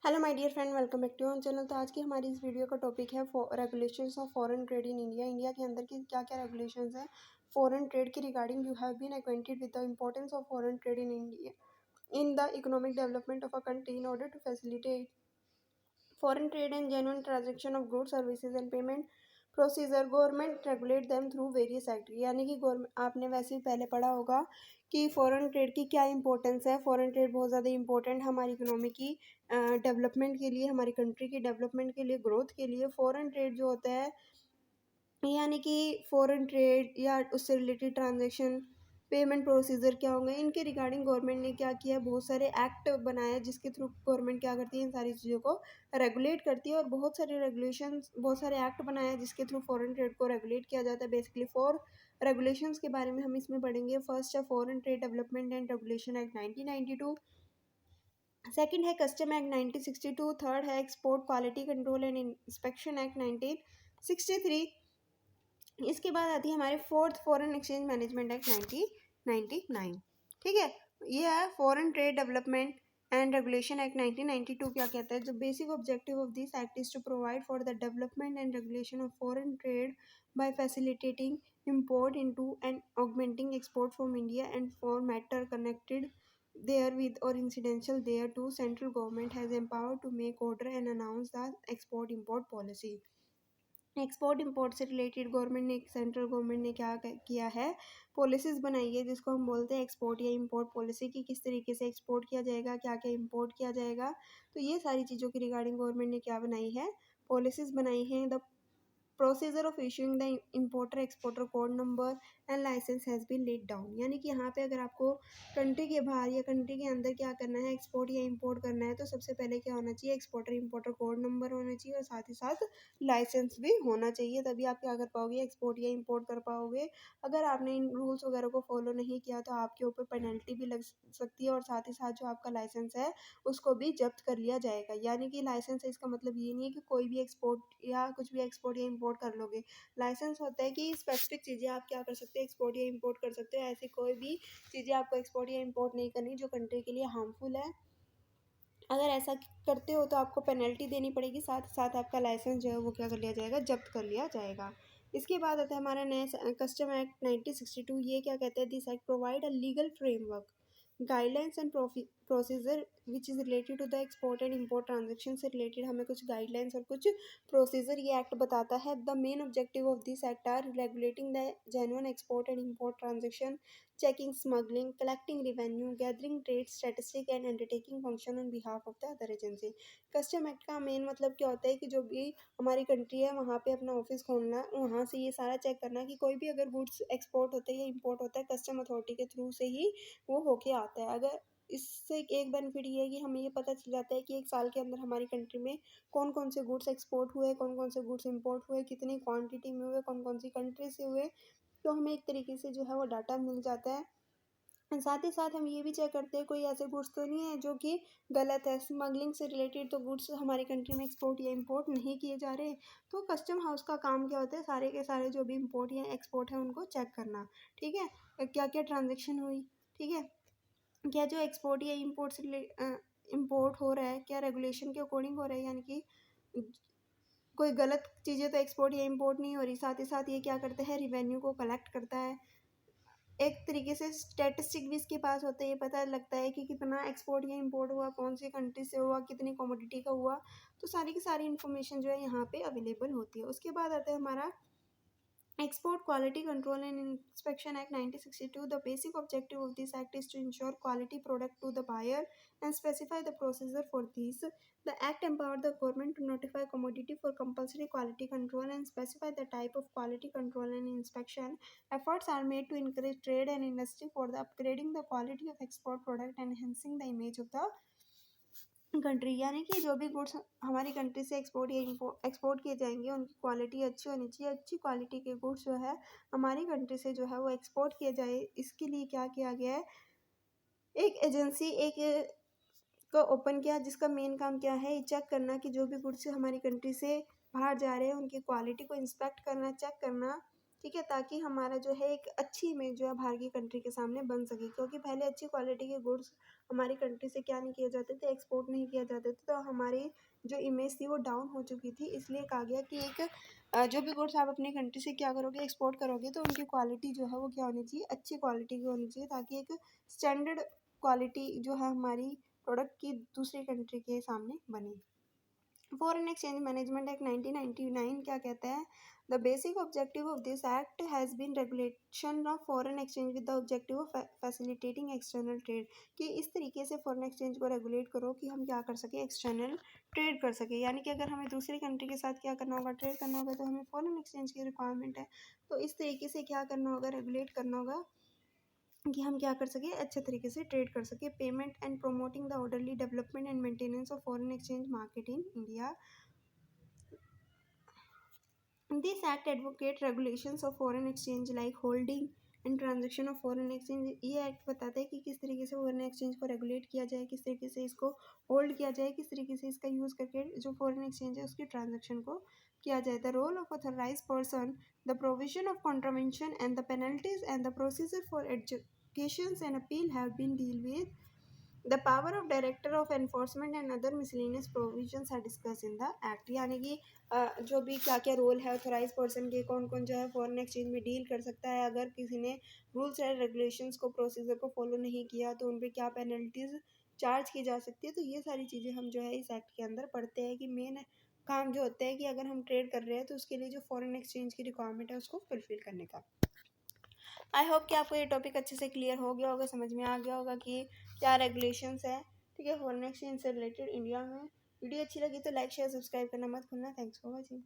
Hello my dear friend, welcome back to our channel. तो आज की हमारी इस वीडियो का टॉपिक है regulations of foreign trade in India. India के अंदर की क्या क्या रेगुलेशंस हैं फॉरेन ट्रेड के regarding. You have been acquainted with the importance of foreign trade in India in the economic development of a country in order to facilitate foreign trade and genuine transaction of goods, services and payment procedure. Government regulate them through various act. यानी कि government, आपने वैसे ही पहले पढ़ा होगा कि foreign trade की क्या इंपॉर्टेंस है। फॉरेन ट्रेड बहुत ज़्यादा इंपॉर्टेंट हमारी इकोनॉमी की डेवलपमेंट के लिए, हमारी कंट्री की डेवलपमेंट के लिए, ग्रोथ के लिए। फॉरेन ट्रेड जो होता है यानी कि फॉरेन ट्रेड या उससे रिलेटेड ट्रांजैक्शन, पेमेंट प्रोसीजर क्या होंगे, इनके रिगार्डिंग गवर्नमेंट ने क्या किया है, बहुत सारे एक्ट बनाए जिसके थ्रू गवर्नमेंट क्या करती है, इन सारी चीज़ों को रेगुलेट करती है। और बहुत सारे रेगुलेशंस, बहुत सारे एक्ट बनाए हैं जिसके थ्रू फॉरेन ट्रेड को रेगुलेट किया जाता है। बेसिकली 4 रेगुलेशंस के बारे में हम इसमें पढ़ेंगे। फर्स्ट है foreign trade development and regulation act 1992। Second है कस्टम एक्ट 1962। थर्ड है export quality control and inspection act 1963। इसके बाद आती है हमारे fourth foreign exchange management act 1999। ठीक है, ये है foreign trade development and regulation act 1992। क्या कहता है, the basic objective of this act is to provide for the development and regulation of foreign trade by facilitating import into and augmenting export from India and for matter connected therewith or incidental thereto. Central government has empowered to make, order and announce the export import policy. Export import से related government ने, central government ने क्या किया है, policies बनाई है जिसको हम बोलते हैं एक्सपोर्ट या इंपोर्ट पॉलिसी की। किस तरीके से एक्सपोर्ट किया जाएगा, क्या क्या इंपोर्ट किया जाएगा, तो ये सारी चीज़ों की रिगार्डिंग गवर्नमेंट ने क्या बनाई है, पॉलिसीज़ बनाई हैं। The procedure of issuing the importer exporter code number and licence has been let down. यानी कि यहाँ पे अगर आपको कंट्री के बाहर या कंट्री के अंदर क्या करना है, एक्सपोर्ट या इंपोर्ट करना है, तो सबसे पहले क्या होना चाहिए, एक्सपोर्टर इंपोर्टर कोड नंबर होना चाहिए और साथ ही साथ लाइसेंस भी होना चाहिए। तभी आप क्या कर पाओगे, एक्सपोर्ट या इंपोर्ट कर पाओगे। अगर आपने इन रूल्स वगैरह को फॉलो नहीं किया तो आपके ऊपर पेनल्टी भी लग सकती है और साथ ही साथ जो आपका लाइसेंस है उसको भी जब्त कर लिया जाएगा। यानी कि लाइसेंस है, इसका मतलब ये नहीं है कि कोई भी एक्सपोर्ट या कुछ भी एक्सपोर्ट या इंपोर्ट कर लोगे। लाइसेंस होता है कि स्पेसिफिक चीज़ें आप क्या कर सकते हो, एक्सपोर्ट या इंपोर्ट कर सकते हो। ऐसी कोई भी चीज़ें आपको एक्सपोर्ट या इंपोर्ट नहीं करनी जो कंट्री के लिए हार्मफुल है। अगर ऐसा करते हो तो आपको पेनल्टी देनी पड़ेगी, साथ ही साथ आपका लाइसेंस जो है वो क्या कर लिया जाएगा, जब्त कर लिया जाएगा। इसके बाद आता है हमारा नया कस्टम एक्ट 1962। ये क्या कहते हैं, this act provide a legal framework, guidelines and procedure which is related to the export and import transaction से रिलेटेड हमें कुछ गाइडलाइंस और कुछ प्रोसीजर ये एक्ट बताता है। The main objective of this act are regulating the genuine export and import transaction, checking smuggling, collecting revenue, gathering trade statistic and undertaking function on behalf of the other agency। Custom act का main मतलब क्या होता है कि जो भी हमारी country है वहाँ पे अपना ऑफिस खोलना, वहाँ से ये सारा चेक करना कि कोई भी अगर गुड्स एक्सपोर्ट होता है या इंपोर्ट होता है कस्टम अथॉरिटी के थ्रू से ही वो होके आता है। अगर इससे एक बेनिफिट ये है कि हमें ये पता चल जाता है कि एक साल के अंदर हमारी कंट्री में कौन कौन से गुड्स एक्सपोर्ट हुए, कौन कौन से गुड्स इंपोर्ट हुए, कितनी क्वांटिटी में हुए, कौन कौन सी कंट्री से हुए। तो हमें एक तरीके से जो है वो डाटा मिल जाता है। साथ ही साथ हम ये भी चेक करते हैं कोई ऐसे गुड्स तो नहीं है जो कि गलत है। स्मगलिंग से रिलेटेड तो गुड्स हमारी कंट्री में एक्सपोर्ट या इंपोर्ट नहीं किए जा रहे। तो कस्टम हाउस का काम क्या होता है, सारे के सारे जो भी इंपोर्ट या एक्सपोर्ट है उनको चेक करना। ठीक है, क्या क्या ट्रांजेक्शन हुई, ठीक है, क्या जो एक्सपोर्ट या इंपोर्ट से इंपोर्ट हो रहा है क्या रेगुलेशन के अकॉर्डिंग हो रहा है, यानी कि कोई गलत चीज़ें तो एक्सपोर्ट या इंपोर्ट नहीं हो रही। साथ ही साथ ये क्या करता है, रिवेन्यू को कलेक्ट करता है। एक तरीके से स्टैटिस्टिक भी इसके पास होता है, ये पता लगता है कि कितना एक्सपोर्ट या इंपोर्ट हुआ, कौन सी कंट्री से हुआ, कितनी कमोडिटी का हुआ। तो सारी की सारी इन्फॉर्मेशन जो है यहाँ पे अवेलेबल होती है। उसके बाद आता है हमारा Export Quality Control and Inspection Act 1962. The basic objective of this act is to ensure quality product to the buyer and specify the procedure for this. The act empowered the government to notify commodity for compulsory quality control and specify the type of quality control and inspection. Efforts are made to encourage trade and industry for the upgrading the quality of export product and enhancing the image of the country. यानी कि जो भी goods हमारी country से export या export किए जाएंगे उनकी क्वालिटी अच्छी होनी चाहिए। अच्छी क्वालिटी के गुड्स जो है हमारी कंट्री से जो है वो एक्सपोर्ट किए जाए। इसके लिए क्या किया गया है, एक एजेंसी एक को ओपन किया जिसका मेन काम क्या है, चेक करना कि जो भी गुड्स हमारी कंट्री से बाहर जा रहे हैं उनकी क्वालिटी को इंस्पेक्ट करना, चेक करना। ठीक है, ताकि हमारा जो है एक अच्छी इमेज जो है बाहर की कंट्री के सामने बन सके। क्योंकि पहले अच्छी क्वालिटी के गुड्स हमारी कंट्री से क्या नहीं किए जाते थे, एक्सपोर्ट नहीं किया जाते थे, तो हमारी जो इमेज थी वो डाउन हो चुकी थी। इसलिए कहा गया कि एक जो भी गुड्स आप अपनी कंट्री से क्या करोगे, एक्सपोर्ट करोगे, तो उनकी क्वालिटी जो है वो क्या होनी चाहिए, अच्छी क्वालिटी की होनी चाहिए, ताकि एक स्टैंडर्ड क्वालिटी जो है हमारी प्रोडक्ट की दूसरी कंट्री के सामने बने। फॉरेन एक्सचेंज मैनेजमेंट एक्ट 1999 क्या कहता है? The basic objective of this act has been regulation of foreign exchange with the objective of facilitating external trade, कि इस तरीके से फॉरेन एक्सचेंज को रेगुलेट करो कि हम क्या कर सकें, एक्सटर्नल ट्रेड कर सकें। यानी कि अगर हमें दूसरी कंट्री के साथ क्या करना होगा, ट्रेड करना होगा, तो हमें फॉरेन एक्सचेंज की रिक्वायरमेंट है। तो इस तरीके से क्या करना होगा, रेगुलेट करना होगा कि हम क्या कर सकें, अच्छे तरीके से ट्रेड कर सकें। Payment and promoting the orderly development and maintenance of foreign exchange market in India. This act advocates regulations of foreign exchange like holding and transaction of foreign exchange। ये एक्ट बताता है कि किस तरीके से फॉरेन एक्सचेंज को regulate किया जाए, किस तरीके से इसको होल्ड किया जाए, किस तरीके से इसका यूज़ करके जो फॉरेन एक्सचेंज है उसकी ट्रांजेक्शन को किया जाए। The role of authorise person, the provision of contravention and the penalties and the procedure for education and appeal have been deal with. The power of director of enforcement and other miscellaneous provisions are discuss in the act. यानी कि जो भी क्या क्या role है authorise person के, कौन कौन जो है फॉरेन एक्सचेंज में डील कर सकता है, अगर किसी ने रूल्स एंड रेगुलेशंस को, प्रोसीजर को फॉलो नहीं किया तो उन पर क्या पेनल्टीज चार्ज की जा सकती है। तो ये सारी चीज़ें हम जो है इस एक्ट के अंदर पढ़ते हैं कि मेन काम जो होता है कि अगर हम ट्रेड कर रहे हैं तो उसके लिए जो फॉरेन एक्सचेंज की रिक्वायरमेंट है उसको फुलफिल करने का। आई होप कि आपको ये टॉपिक अच्छे से क्लियर हो गया होगा, समझ में आ गया होगा कि क्या रेगुलेशंस है, ठीक है, फॉरेन एक्सचेंज से रिलेटेड इंडिया में। वीडियो अच्छी लगी तो लाइक शेयर सब्सक्राइब करना मत भूलना। Thanks for watching.